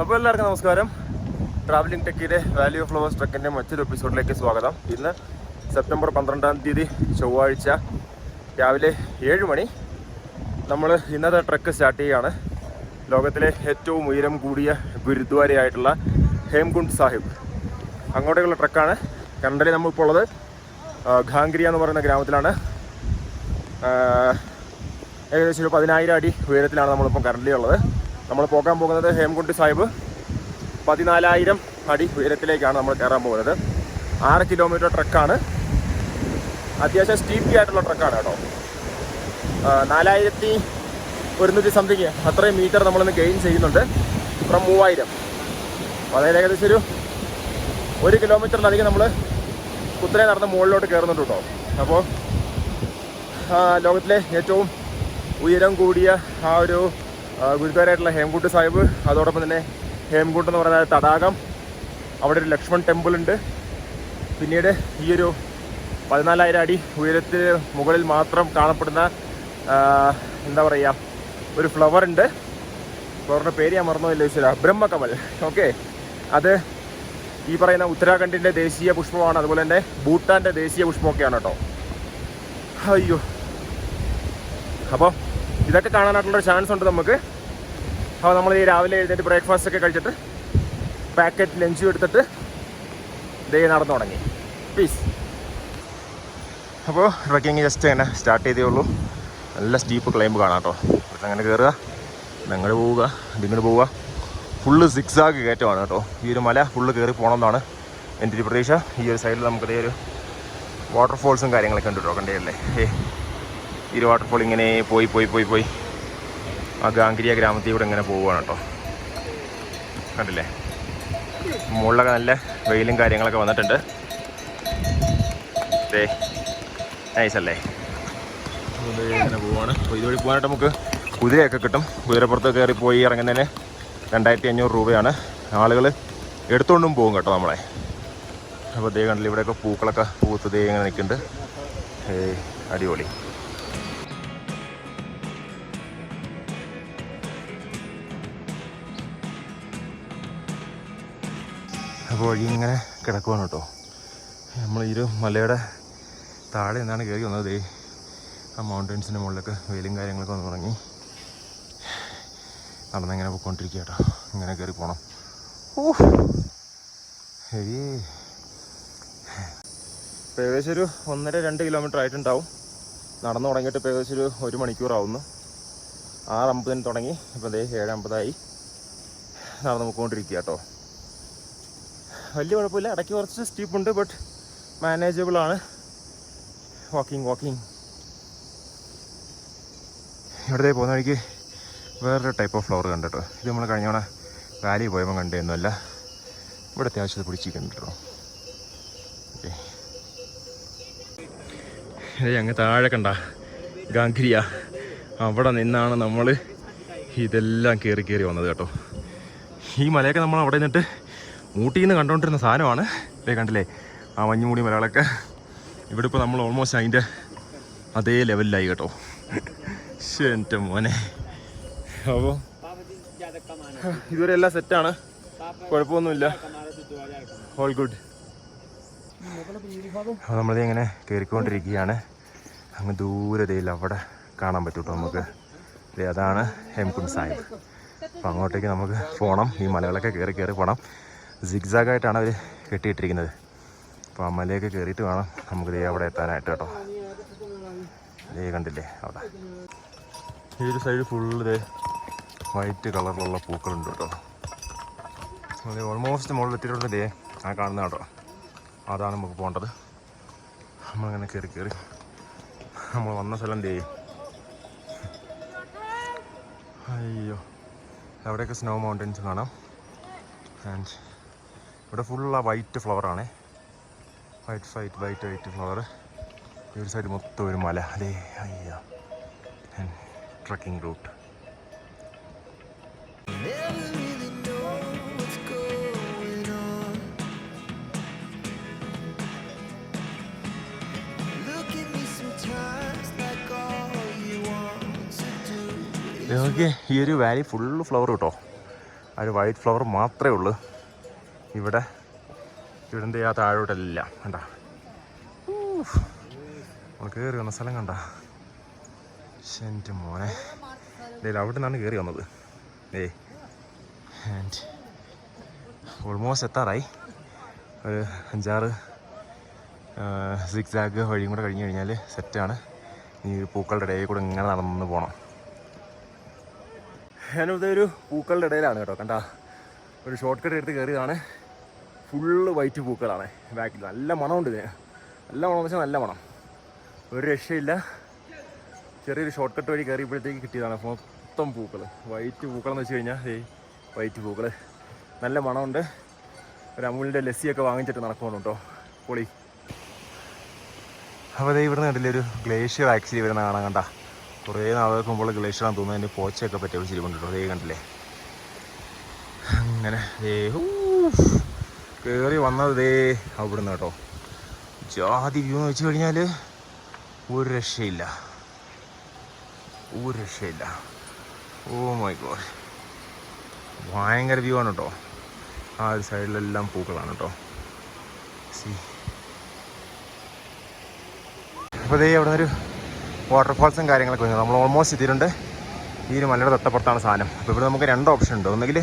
അപ്പോൾ എല്ലാവർക്കും നമസ്കാരം. ട്രാവലിംഗ് ടെക്കിയുടെ വാലി ഓഫ് ഫ്ലവേഴ്സ് ട്രക്കിൻ്റെ മറ്റൊരു എപ്പിസോഡിലേക്ക് സ്വാഗതം. ഇന്ന് സെപ്റ്റംബർ 12 ചൊവ്വാഴ്ച രാവിലെ 7 മണി. നമ്മൾ ഇന്നത്തെ ട്രക്ക് സ്റ്റാർട്ട് ചെയ്യുകയാണ്. ലോകത്തിലെ ഏറ്റവും ഉയരം കൂടിയ ഗുരുദ്വാരയായിട്ടുള്ള ഹേംകുണ്ട് സാഹിബ്, അങ്ങോട്ടേക്കുള്ള ട്രക്കാണ്. കണ്ടലി നമ്മളിപ്പോൾ ഉള്ളത് ഖാംഗ്രിയ എന്ന് പറയുന്ന ഗ്രാമത്തിലാണ്. ഏകദേശം ഒരു 10,000 അടി ഉയരത്തിലാണ് നമ്മളിപ്പം കറണ്ട്ലി ഉള്ളത്. നമ്മൾ പോകാൻ പോകുന്നത് ഹേംകുണ്ട് സാഹിബ് 14,000 അടി ഉയരത്തിലേക്കാണ് നമ്മൾ കയറാൻ പോകുന്നത്. 6 കിലോമീറ്റർ ട്രക്കാണ്. അത്യാവശ്യം സ്റ്റീപ്പി ആയിട്ടുള്ള ട്രക്കാണ് കേട്ടോ. 4,100 സംതിങ് അത്രയും മീറ്റർ നമ്മളിന്ന് ഗെയിൻ ചെയ്യുന്നുണ്ട് ഫ്രം 3,000. അതായത് ഏകദേശം ഒരു കിലോമീറ്ററിലധികം നമ്മൾ കുത്തനെ നടന്ന് മുകളിലോട്ട് കയറുന്നുണ്ട് കേട്ടോ. അപ്പോൾ ലോകത്തിലെ ഏറ്റവും ഉയരം കൂടിയ ആ ഒരു ഗുരുദ്വാരയായിട്ടുള്ള ഹേംകുണ്ട് സാഹിബ്, അതോടൊപ്പം തന്നെ ഹേംകുണ്ട് എന്ന് പറയുന്ന തടാകം, അവിടെ ഒരു ലക്ഷ്മൺ ടെമ്പിൾ ഉണ്ട്. പിന്നീട് ഈ ഒരു 14,000 അടി ഉയരത്തിന് മുകളിൽ മാത്രം കാണപ്പെടുന്ന എന്താ പറയുക, ഒരു ഫ്ലവർ ഉണ്ട്. ഫ്ലവറിൻ്റെ പേര് ഞാൻ മറന്നുപോയില്ല, ഈശ്വര, ബ്രഹ്മകമൽ. ഓക്കെ, അത് ഈ പറയുന്ന ഉത്തരാഖണ്ഡിൻ്റെ ദേശീയ പുഷ്പമാണ്. അതുപോലെ തന്നെ ഭൂട്ടാൻ്റെ ദേശീയ പുഷ്പമൊക്കെയാണ് കേട്ടോ. അയ്യോ, അപ്പോൾ ഇതൊക്കെ കാണാനായിട്ടുള്ളൊരു ചാൻസ് ഉണ്ട് നമുക്ക്. അപ്പോൾ നമ്മൾ ഈ രാവിലെ എഴുന്നേറ്റ് ബ്രേക്ക്ഫാസ്റ്റ് ഒക്കെ കഴിച്ചിട്ട് പാക്കറ്റ് ലഞ്ചും എടുത്തിട്ട് ഇതേ നടന്നു തുടങ്ങി. പീസ്. അപ്പോൾ ട്രക്കിങ് ജസ്റ്റ് അങ്ങനെ സ്റ്റാർട്ട് ചെയ്തേ ഉള്ളൂ. നല്ല സ്റ്റീപ്പ് ക്ലൈംബ് കാണാം കേട്ടോ. ഇവിടെ അങ്ങനെ കയറുക, അങ്ങോട്ട് പോവുക, ഇതിങ്ങോട്ട് പോവുക. ഫുള്ള് സിക്സാഗ് കയറ്റമാണ് കേട്ടോ. ഈ ഒരു മല ഫുള്ള് കയറി പോകണമെന്നാണ് എൻ്റെ ഒരു പ്രതീക്ഷ. ഈ ഒരു സൈഡിൽ നമുക്കിതേ ഒരു വാട്ടർഫോൾസും കാര്യങ്ങളൊക്കെ ഉണ്ട് കേട്ടോ. കണ്ടല്ലേ, ഈ ഒരു വാട്ടർഫോൾ ഇങ്ങനെ പോയി ആ ഖാംഗ്രിയ ഗ്രാമത്തിലൂടെ ഇങ്ങനെ പോവുകയാണ് കേട്ടോ. കണ്ടില്ലേ, മുകളിലൊക്കെ നല്ല വെയിലും കാര്യങ്ങളൊക്കെ വന്നിട്ടുണ്ട്. നൈസല്ലേ, ഇങ്ങനെ പോവുകയാണ്. അപ്പോൾ ഇതുവഴി പോകാനായിട്ട് നമുക്ക് കുതിരയൊക്കെ കിട്ടും. കുതിരപ്പുറത്ത് കയറി പോയി ഇറങ്ങുന്നതിന് 2,500 രൂപയാണ്. ആളുകൾ എടുത്തുകൊണ്ടും പോകും കേട്ടോ നമ്മളെ. അപ്പോൾ ദേ കണ്ടില്ല, ഇവിടെയൊക്കെ പൂക്കളൊക്കെ പൂത്ത് ദേ ഇങ്ങനെ നിൽക്കുന്നുണ്ട്. അടിപൊളി. അപ്പോൾ വഴി ഇങ്ങനെ കിടക്കുവാണ് കേട്ടോ. നമ്മൾ ഈ ഒരു മലയുടെ താഴെ നിന്നാണ് കയറി വന്നത്. ആ മൗണ്ടൻസിൻ്റെ മുകളിലൊക്കെ വെയിലും കാര്യങ്ങളൊക്കെ വന്ന് തുടങ്ങി. നടന്നിങ്ങനെ പോയിക്കൊണ്ടിരിക്കുക കേട്ടോ. ഇങ്ങനെ കയറി പോകണം. ഇപ്പോൾ ഏകദേശം ഒരു 1.5-2 കിലോമീറ്റർ ആയിട്ടുണ്ടാവും. നടന്നു തുടങ്ങിയിട്ട് ഇപ്പോൾ ഏകദേശം 1 മണിക്കൂറാവുന്നു. 6:50 തുടങ്ങി, ഇപ്പോൾ ദേ 7:50 നടന്ന് പോയിക്കൊണ്ടിരിക്കുക കേട്ടോ. വലിയ കുഴപ്പമില്ല, ഇടയ്ക്ക് കുറച്ച് സ്റ്റീപ്പുണ്ട്, ബട്ട് മാനേജബിൾ ആണ്. വാക്കിംഗ്. ഇവിടെ പോകുന്ന വഴിക്ക് വേറൊരു ടൈപ്പ് ഓഫ് ഫ്ലവർ കണ്ടു കേട്ടോ. ഇത് നമ്മൾ കഴിഞ്ഞ തവണ വാലി പോയപ്പോൾ കണ്ടതൊന്നുമല്ല. ഇവിടെ അത്യാവശ്യത്തെ പിടിച്ചിട്ടുണ്ട് കേട്ടോ. ഓക്കെ, അങ്ങ് താഴെ കണ്ട ഖാംഗ്രിയ, അവിടെ നിന്നാണ് നമ്മൾ ഇതെല്ലാം കയറി വന്നത് കേട്ടോ. ഈ മലയൊക്കെ നമ്മൾ അവിടെ നിന്നിട്ട് ഊട്ടിയിൽ നിന്ന് കണ്ടുകൊണ്ടിരുന്ന സാധനമാണ്. കണ്ടില്ലേ ആ മഞ്ഞുമൂടി മലകളൊക്കെ. ഇവിടെ ഇപ്പോൾ നമ്മൾ ഓൾമോസ്റ്റ് അതിൻ്റെ അതേ ലെവലിലായി കേട്ടോ. എൻ്റെ മോനെ. അപ്പോൾ ഇതുവരെ എല്ലാം സെറ്റാണ്, കുഴപ്പമൊന്നുമില്ല, ഓൾ ഗുഡ്. അപ്പോൾ നമ്മളിത് ഇങ്ങനെ കയറിക്കൊണ്ടിരിക്കുകയാണ്. അങ്ങ് ദൂരതയിൽ അവിടെ കാണാൻ പറ്റും കേട്ടോ നമുക്ക്. അതാണ് ഹേംകുണ്ട് സാഹിബ്. അപ്പോൾ അങ്ങോട്ടേക്ക് നമുക്ക് പോകണം. ഈ മലകളൊക്കെ കയറി പോകണം. സിഗ്സാഗായിട്ടാണ് അവർ കെട്ടിയിട്ടിരിക്കുന്നത്. അപ്പോൾ ആ മലയൊക്കെ കയറിയിട്ട് വേണം നമുക്ക് അവിടെ എത്താനായിട്ട് കേട്ടോ. കണ്ടില്ലേ അവിടെ ഈ ഒരു സൈഡ് ഫുള്ള് വൈറ്റ് കളറിലുള്ള പൂക്കളുണ്ട് കേട്ടോ. അത് ഓൾമോസ്റ്റ് മുകളിൽ എത്തിയിട്ടുണ്ട്. ആ കാണുന്ന കേട്ടോ, അതാണ് നമുക്ക് പോകേണ്ടത്. നമ്മളിങ്ങനെ കയറി നമ്മൾ വന്ന സ്ഥലം അയ്യോ, അവിടെയൊക്കെ സ്നോ മൗണ്ടൻസ് കാണാം. ആൻഡ് ഇവിടെ ഫുൾ ആ വൈറ്റ് ഫ്ലവറാണേ, വൈറ്റ് ഫ്ലവർ. ഈ ഒരു സൈഡ് മൊത്തം ഒരു മല. അയ്യോ, ട്രക്കിംഗ് റൂട്ട്. നോക്കിയേ, ഈ ഒരു വാലി ഫുള്ള് ഫ്ലവർ കേട്ടോ. ആ ഒരു വൈറ്റ് ഫ്ലവർ മാത്രമേ ഉള്ളൂ ഇവിടെ. ഇവിടുത്തെ ആ താഴോട്ടല്ല കണ്ട, നമ്മൾ കയറി വന്ന സ്ഥലം കണ്ട. എൻ്റെ മോനെ അവിടെ നിന്നാണ് കയറി വന്നത്. ആൻഡ് ഓൾമോസ്റ്റ് എത്താറായി. ഒരു 5-6 സിക്സാഗ് വഴിയും കൂടെ കഴിഞ്ഞ് കഴിഞ്ഞാൽ സെറ്റാണ്. ഈ പൂക്കളുടെ ഇടയിൽ കൂടെ ഇങ്ങനെ നടന്നു പോകണം. ഞാനിവിടെ ഒരു പൂക്കളുടെ ഇടയിലാണ് കേട്ടോ. കണ്ട, ഒരു ഷോർട്ട് കട്ട് എടുത്ത് കയറിയതാണ്. ഫുള്ള് വൈറ്റ് പൂക്കളാണ് ബാക്കിൽ. നല്ല മണമുണ്ട് ഇതിന്. നല്ല മണം എന്ന് വെച്ചാൽ നല്ല മണം, ഒരു രക്ഷയില്ല. ചെറിയൊരു ഷോർട്ട് കട്ട് വഴി കയറിയപ്പോഴത്തേക്ക് കിട്ടിയതാണ് മൊത്തം പൂക്കൾ. വൈറ്റ് പൂക്കളെന്ന് വെച്ച് കഴിഞ്ഞാൽ വൈറ്റ് പൂക്കൾ, നല്ല മണമുണ്ട്. ഒരു അമൂലിൻ്റെ ലസ്സിയൊക്കെ വാങ്ങിച്ചിട്ട് നടക്കുന്നു കേട്ടോ, പൊളി. അപ്പോൾ അതേ ഇവിടുന്ന് കണ്ടില്ലേ ഒരു ഗ്ലേഷ്യർ ആക്ച്വലി വരുന്ന കാണാൻ. കണ്ട, കുറേ നാളുകൾക്ക് മുമ്പുള്ള ഗ്ലേഷ്യറാണെന്ന് തോന്നുന്നു. അതിൻ്റെ പോച്ചയൊക്കെ പറ്റി വെച്ചിരിക്കുന്നുണ്ടോ, അതേ കണ്ടില്ലേ. അങ്ങനെ കയറി വന്നത് അവിടുന്ന് കേട്ടോ. ജാതി വ്യൂ എന്ന് വെച്ച് കഴിഞ്ഞാൽ ഒരു രക്ഷയില്ല, ഒരു രക്ഷയില്ല. ഓ മൈ ഗോഡ്, ഭയങ്കര വ്യൂ ആണ് കേട്ടോ. ആ ഒരു സൈഡിലെല്ലാം പൂക്കളാണ് കേട്ടോ. അപ്പോൾ ഇതേ അവിടെ നിന്നൊരു വാട്ടർഫാൾസും കാര്യങ്ങളൊക്കെ വന്നു. നമ്മൾ ഓൾമോസ്റ്റ് എത്തിയിട്ടുണ്ട്. ഈ ഒരു മലയുടെ തൊട്ടപ്പുറത്താണ് സാധനം. അപ്പോൾ ഇവിടെ നമുക്ക് 2 ഓപ്ഷൻ ഉണ്ട്. ഒന്നുകിൽ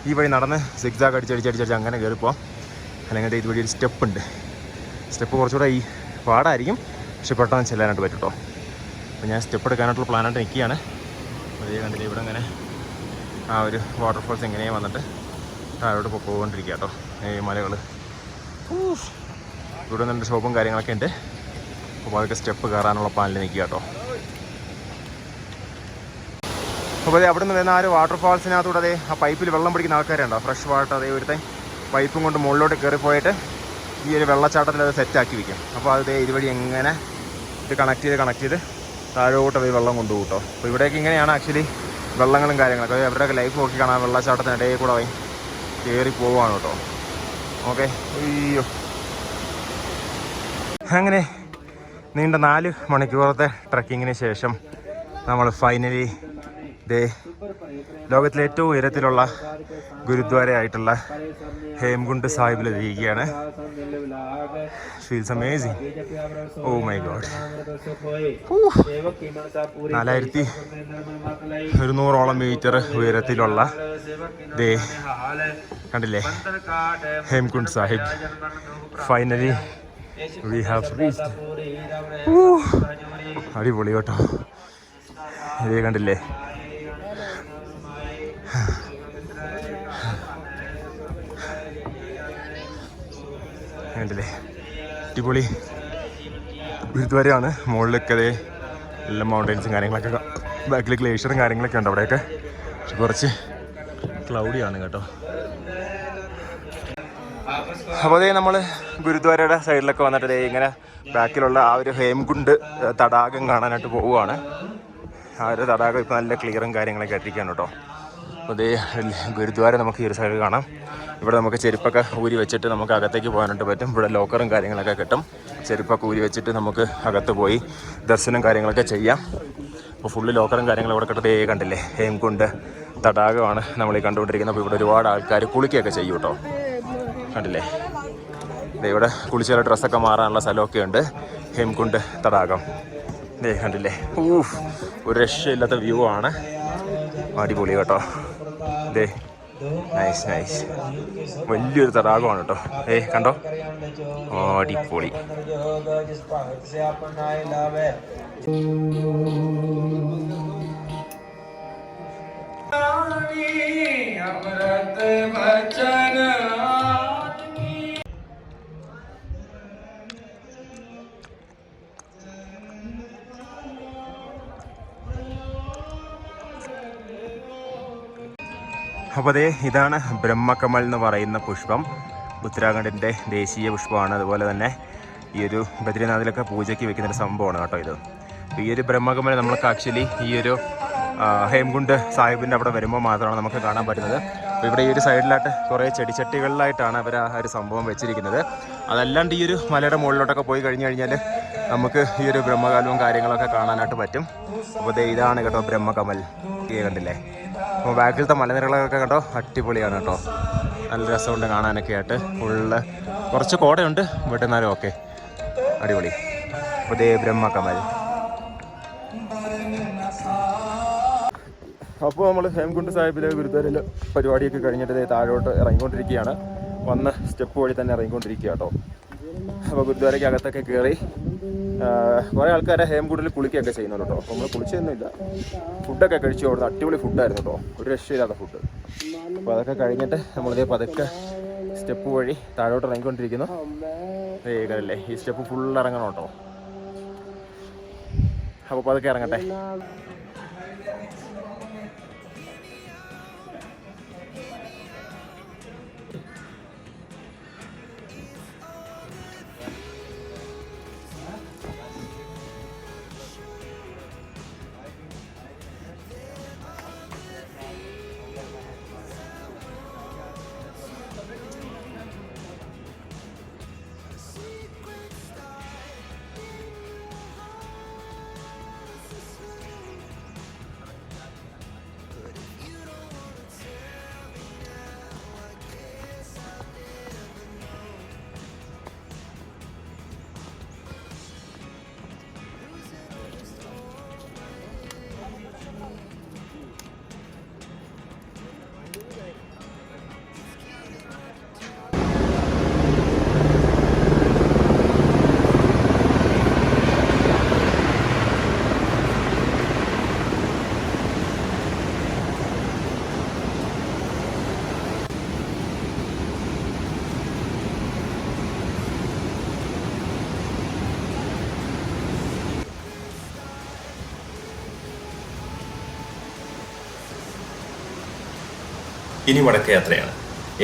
ഈ വഴി നടന്ന് സിക്സാഗ് അടിച്ചടിച്ചടിച്ചടിച്ച് അങ്ങനെ കയറിപ്പോവാം, അല്ലെങ്കിൽ ഇതുവഴി ഒരു സ്റ്റെപ്പ് ഉണ്ട്. സ്റ്റെപ്പ് കുറച്ചുകൂടെ ഈ പാടായിരിക്കും, പക്ഷെ പെട്ടെന്ന് ചെല്ലാനായിട്ട് പറ്റും കേട്ടോ. അപ്പോൾ ഞാൻ സ്റ്റെപ്പ് എടുക്കാനായിട്ടുള്ള പ്ലാനായിട്ട് നിൽക്കുകയാണ്. അതേ കണ്ടില്ല ഇവിടെ അങ്ങനെ ആ ഒരു വാട്ടർഫാൾസ് എങ്ങനെയാണ് വന്നിട്ട് താഴോട്ട് പോയിക്കൊണ്ടിരിക്കുക കേട്ടോ. ഈ മലകൾ ഇവിടെ നിന്ന് ഷോപ്പും കാര്യങ്ങളൊക്കെ ഉണ്ട്. അപ്പോൾ അതൊക്കെ സ്റ്റെപ്പ് കയറാനുള്ള പ്ലാനിൽ നിൽക്കുക കേട്ടോ. അപ്പോൾ അതേ അവിടെ നിന്ന് വരുന്ന ആ ഒരു വാട്ടർഫാൾസിനകത്തൂടെ അതേ ആ പൈപ്പിൽ വെള്ളം പിടിക്കുന്ന ആൾക്കാരുണ്ടോ, ഫ്രഷ് വാട്ടർ. അതേ ഒരുത്തൻ പൈപ്പും കൊണ്ട് മുകളിലോട്ട് കയറിപ്പോയിട്ട് ഈ ഒരു വെള്ളച്ചാട്ടത്തിൽ അത് സെറ്റാക്കി വയ്ക്കും. അപ്പോൾ അത് ഇതുവഴി എങ്ങനെ ഇത് കണക്ട് ചെയ്ത് താഴോട്ട് അത് വെള്ളം കൊണ്ടുപോകും കേട്ടോ. അപ്പോൾ ഇവിടേക്ക് ഇങ്ങനെയാണ് ആക്ച്വലി വെള്ളങ്ങളും കാര്യങ്ങളൊക്കെ. അവരുടെയൊക്കെ ലൈഫ് നോക്കി കാണാൻ വെള്ളച്ചാട്ടത്തിനിടയിൽ കൂടെ കയറി പോവുകയാണ് കേട്ടോ. ഓക്കെ, അയ്യോ. അങ്ങനെ നീണ്ട 4 മണിക്കൂറത്തെ ട്രക്കിങ്ങിന് ശേഷം നമ്മൾ ഫൈനലി ലോകത്തിലെ ഏറ്റവും ഉയരത്തിലുള്ള ഗുരുദ്വാരയായിട്ടുള്ള ഹേംകുണ്ട് സാഹിബിലെത്തിയിരിക്കുകയാണ്. Feels amazing. Oh my god, 4100 metre ഉയരത്തിലുള്ള കണ്ടില്ലേ Hemkund Sahib. Finally we have reached. അടിപൊളി കേട്ടോ. ഇതേ കണ്ടില്ലേ, കണ്ടില്ലേ, അടിപൊളി ഗുരുദ്വാരയാണ്. മുകളിലൊക്കെ അതേ എല്ലാം മൗണ്ടൻസും കാര്യങ്ങളൊക്കെ, ബാക്കിൽ ഗ്ലേഷ്യറും കാര്യങ്ങളൊക്കെ ഉണ്ട് അവിടെയൊക്കെ. പക്ഷെ കുറച്ച് ക്ലൗഡിയാണ് കേട്ടോ. അപ്പോൾ അതേ നമ്മൾ ഗുരുദ്വാരയുടെ സൈഡിലൊക്കെ വന്നിട്ട് ഇങ്ങനെ ബാക്കിലുള്ള ആ ഒരു ഹേംകുണ്ട് തടാകം കാണാനായിട്ട് പോവുകയാണ്. ആ ഒരു തടാകം ഇപ്പോൾ നല്ല ക്ലിയറും കാര്യങ്ങളൊക്കെ ആയിട്ടിരിക്കുകയാണ് കേട്ടോ. അപ്പോൾ അതേ ഗുരുദ്വാര നമുക്ക് ഈ ഒരു സൈഡ് കാണാം. ഇവിടെ നമുക്ക് ചെരുപ്പൊക്കെ ഊരി വെച്ചിട്ട് നമുക്ക് അകത്തേക്ക് പോകാനായിട്ട് പറ്റും. ഇവിടെ ലോക്കറും കാര്യങ്ങളൊക്കെ കിട്ടും. ചെരുപ്പൊക്കെ ഊരി വെച്ചിട്ട് നമുക്ക് അകത്ത് പോയി ദർശനം കാര്യങ്ങളൊക്കെ ചെയ്യാം. അപ്പോൾ ഫുള്ള് ലോക്കറും കാര്യങ്ങളും ഇവിടെ കിട്ടത്തേ കണ്ടില്ലേ. ഹേംകുണ്ട് തടാകമാണ് നമ്മൾ ഈ കണ്ടുകൊണ്ടിരിക്കുന്നത്. അപ്പോൾ ഇവിടെ ഒരുപാട് ആൾക്കാർ കുളിക്കുകയൊക്കെ ചെയ്യും കേട്ടോ. കണ്ടില്ലേ, ഇവിടെ കുളിച്ചാൽ ഡ്രസ്സൊക്കെ മാറാനുള്ള സ്ഥലമൊക്കെ ഉണ്ട്. ഹേംകുണ്ട് തടാകം കണ്ടില്ലേ. ഒരു രക്ഷയില്ലാത്ത വ്യൂ ആണ്. അടിപൊളി കേട്ടോ. നൈസ് നൈസ്, വലിയൊരു തടാകമാണ് കേട്ടോ. കണ്ടോ, അടിപൊളി. അപ്പോൾ അതേ ഇതാണ് ബ്രഹ്മകമൽ എന്ന് പറയുന്ന പുഷ്പം. ഉത്തരാഖണ്ഡിൻ്റെ ദേശീയ പുഷ്പമാണ്. അതുപോലെ തന്നെ ഈ ഒരു ബദ്രിനാഥിലൊക്കെ പൂജയ്ക്ക് വെക്കുന്നൊരു സംഭവമാണ് കേട്ടോ ഇത്. ഈ ഒരു ബ്രഹ്മകമൽ നമ്മൾക്ക് ആക്ച്വലി ഈ ഒരു ഹേംകുണ്ട് സാഹിബിൻ്റെ അവിടെ വരുമ്പോൾ മാത്രമാണ് നമുക്ക് കാണാൻ പറ്റുന്നത്. അപ്പോൾ ഇവിടെ ഈ ഒരു സൈഡിലായിട്ട് കുറേ ചെടിച്ചട്ടികളിലായിട്ടാണ് അവർ ആ ഒരു സംഭവം വെച്ചിരിക്കുന്നത്. അതല്ലാണ്ട് ഈ ഒരു മലയുടെ മുകളിലോട്ടൊക്കെ പോയി കഴിഞ്ഞ് കഴിഞ്ഞാൽ നമുക്ക് ഈ ഒരു ബ്രഹ്മകമലവും കാര്യങ്ങളൊക്കെ കാണാനായിട്ട് പറ്റും. അപ്പോൾ ഇതാണ് കേട്ടോ ബ്രഹ്മകമൽ. കണ്ടില്ലേ, അപ്പോൾ ബാക്കിലത്തെ മലനിരകളൊക്കെ കേട്ടോ അടിപൊളിയാണ് കേട്ടോ. നല്ല രസമുണ്ട് കാണാനൊക്കെ ആയിട്ട്. ഫുള്ള് കുറച്ച് കോടയുണ്ട്, വെട്ടുന്നാലും ഓക്കെ അടിപൊളി. പുതിയ ബ്രഹ്മക്കമൽ. അപ്പോൾ നമ്മൾ ഹേംകുണ്ട് സാഹിബിലെ ഗുരുദ്വാരയിൽ പരിപാടിയൊക്കെ കഴിഞ്ഞിട്ട് താഴോട്ട് ഇറങ്ങിക്കൊണ്ടിരിക്കുകയാണ്. വന്ന് സ്റ്റെപ്പ് വഴി തന്നെ ഇറങ്ങിക്കൊണ്ടിരിക്കുക കേട്ടോ. അപ്പോൾ ഗുരുദ്വാരയ്ക്ക് അകത്തൊക്കെ കയറി കുറേ ആൾക്കാരെ ഹേംകുണ്ടിൽ കുളിക്കുകയൊക്കെ ചെയ്യുന്നുണ്ട് കേട്ടോ. അപ്പോൾ നമ്മൾ കുളിച്ചൊന്നുമില്ല, ഫുഡൊക്കെ കഴിച്ചു. അവിടുന്ന് അടിപൊളി ഫുഡായിരുന്നു കേട്ടോ, ഒരു രക്ഷയില്ലാത്ത ഫുഡ്. അപ്പോൾ അതൊക്കെ കഴിഞ്ഞിട്ട് നമ്മളിതേ പതുക്കെ സ്റ്റെപ്പ് വഴി താഴോട്ട് ഇറങ്ങിക്കൊണ്ടിരിക്കുന്നു. ഏകല്ലേ ഈ സ്റ്റെപ്പ് ഫുൾ ഇറങ്ങണം കേട്ടോ. അപ്പോൾ പതുക്കെ ഇറങ്ങട്ടെ. ഇനി മടക്കയാത്രയാണ്.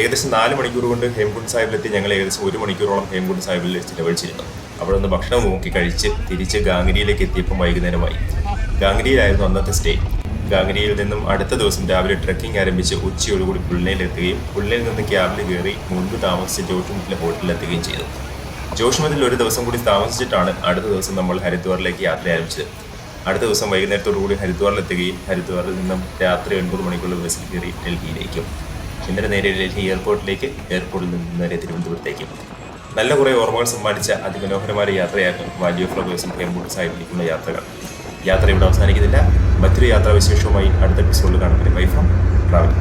ഏകദേശം 4 മണിക്കൂർ കൊണ്ട് ഹേംകുണ്ട് സാഹിബിലെത്തി ഞങ്ങൾ ഏകദേശം 1 മണിക്കൂറോളം ഹേംകുണ്ട് സാഹിബിൽ ചിലവഴിച്ചിരുന്നു. അവിടെ നിന്ന് ഭക്ഷണം നോക്കി കഴിച്ച് തിരിച്ച് ഗാംഗരിയിലേക്ക് എത്തിയപ്പോൾ വൈകുന്നേരമായി. ഗാംഗരിയിലായിരുന്നു അന്നത്തെ സ്റ്റേ. ഗാംഗരിയിൽ നിന്നും അടുത്ത ദിവസം രാവിലെ ട്രെക്കിംഗ് ആരംഭിച്ച് ഉച്ചയോടുകൂടി പുൽനയിലെത്തുകയും പുൽനയിൽ നിന്ന് ക്യാബിൽ കയറി മുൻപ് താമസിച്ച ജോഷ്മത്തിലെ ഹോട്ടലിലെത്തുകയും ചെയ്തു. ജോഷ്മത്തിൽ ഒരു ദിവസം കൂടി താമസിച്ചിട്ടാണ് അടുത്ത ദിവസം നമ്മൾ ഹരിദ്വാറിലേക്ക് യാത്ര ആരംഭിച്ചത്. അടുത്ത ദിവസം വൈകുന്നേരത്തോടുകൂടി ഹരിദ്വാറിലെത്തുകയും ഹരിദ്വാറിൽ നിന്നും രാത്രി 9 മണിക്കുള്ള ബസ്സിൽ കയറി ഡൽഹിയിലേക്കും, പിന്നീട് നേരെ ഡൽഹി എയർപോർട്ടിലേക്ക്, എയർപോർട്ടിൽ നിന്ന് നേരെ തിരുവനന്തപുരത്തേക്കും. നല്ല കുറേ ഓർമ്മകൾ സമ്മാനിച്ച അതിമനോഹരമായ യാത്രയായിരുന്നു വാലി ഓഫ് ഫ്ലവേഴ്സും ഹേംകുണ്ട് സാഹിബിലേക്കുള്ള യാത്രകൾ. യാത്ര ഇവിടെ അവസാനിക്കുന്നില്ല. മറ്റൊരു യാത്രാവിശേഷവുമായി അടുത്ത എപ്പിസോഡിൽ കാണുന്നത്. Bye from travel.